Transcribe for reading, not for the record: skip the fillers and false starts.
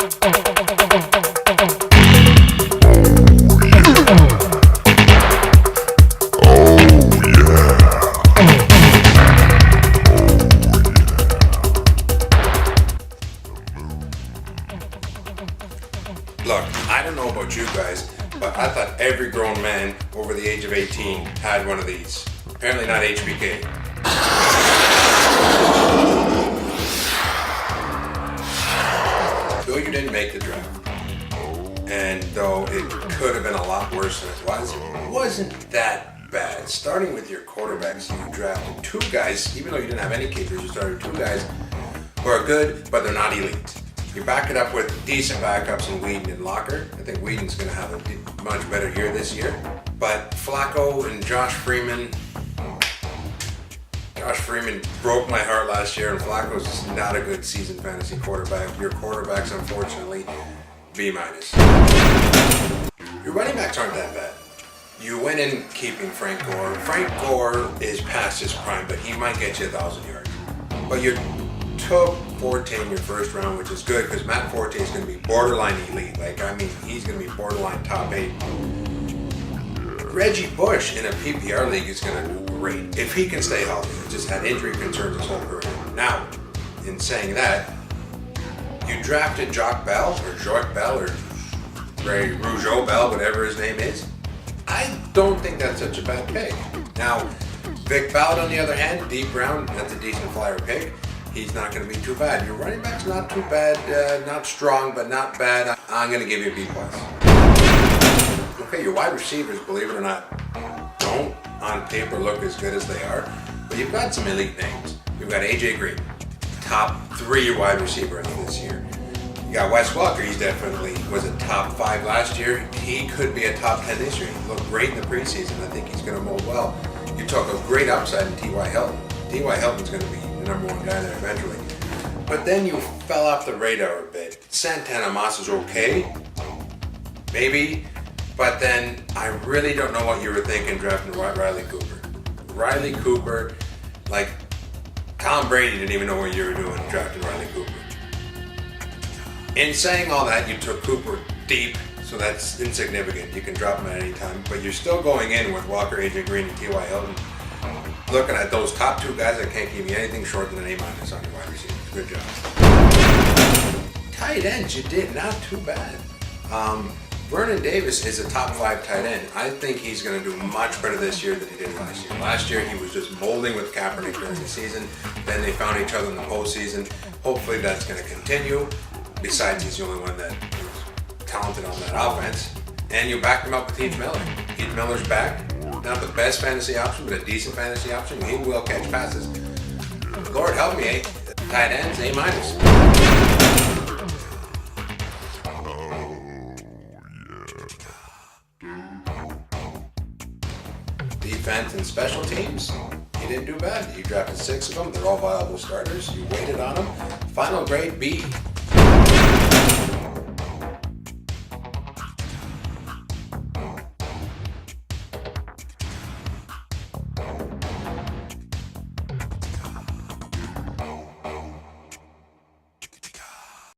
Look, I don't know about you guys, but I thought every grown man over the age of 18 had one of these. Apparently not HBK. Though you didn't make the draft, and though it could have been a lot worse than it was, it wasn't that bad. Starting with your quarterbacks, you drafted two guys, even though you didn't have any kickers, you started two guys who are good, but they're not elite. You back it up with decent backups in Whedon and Locker. I think Whedon's going to have a much better year this year. But Flacco and Josh Freeman broke my heart last year, and Flacco's just not a good season fantasy quarterback. Your quarterbacks, unfortunately, B-. Your running backs aren't that bad. You went in keeping Frank Gore. Frank Gore is past his prime, but he might get you 1,000 yards. But you took Forte in your first round, which is good because Matt Forte is going to be borderline elite. He's going to be borderline top 8. Reggie Bush in a PPR league is going to do great if he can stay healthy. He just had injury concerns his whole career. Now, in saying that, you drafted Jock Bell or Rougeau Bell, whatever his name is. I don't think that's such a bad pick. Now, Vic Ballard, on the other hand, deep round, that's a decent flyer pick. He's not going to be too bad. Your running back's not too bad, not strong, but not bad. I'm going to give you a B+. Okay, your wide receivers, believe it or not, don't on paper look as good as they are, but you've got some elite names. You've got AJ Green, top 3 wide receiver this year. You got Wes Welker, he definitely was a top 5 last year. He could be a top 10 this year. He looked great in the preseason. I think he's going to mold well. You took a great upside in T.Y. Hilton. T.Y. Hilton's going to be the number 1 guy there eventually. But then you fell off the radar a bit. Santana Moss is okay, maybe, but then I really don't know what you were thinking drafting Riley Cooper. Riley Cooper, like Tom Brady didn't even know what you were doing drafting Riley Cooper. In saying all that, you took Cooper deep, so that's insignificant. You can drop him at any time, but you're still going in with Walker, AJ Green, and T.Y. Hilton. Looking at those top 2 guys, I can't give you anything short than an A- on your wide receiver. Good job. Tight ends, you did not too bad. Vernon Davis is a top 5 tight end. I think he's going to do much better this year than he did last year. Last year he was just molding with Kaepernick during the season. Then they found each other in the postseason. Hopefully that's going to continue. Besides, he's the only one that is talented on that offense. And you backed him up with Heath Miller. Heath Miller's back. Not the best fantasy option, but a decent fantasy option. He will catch passes. Lord help me, tight ends, A-. Defense and special teams, you didn't do bad. You drafted 6 of them. They're all viable starters. You waited on them. Final grade, B.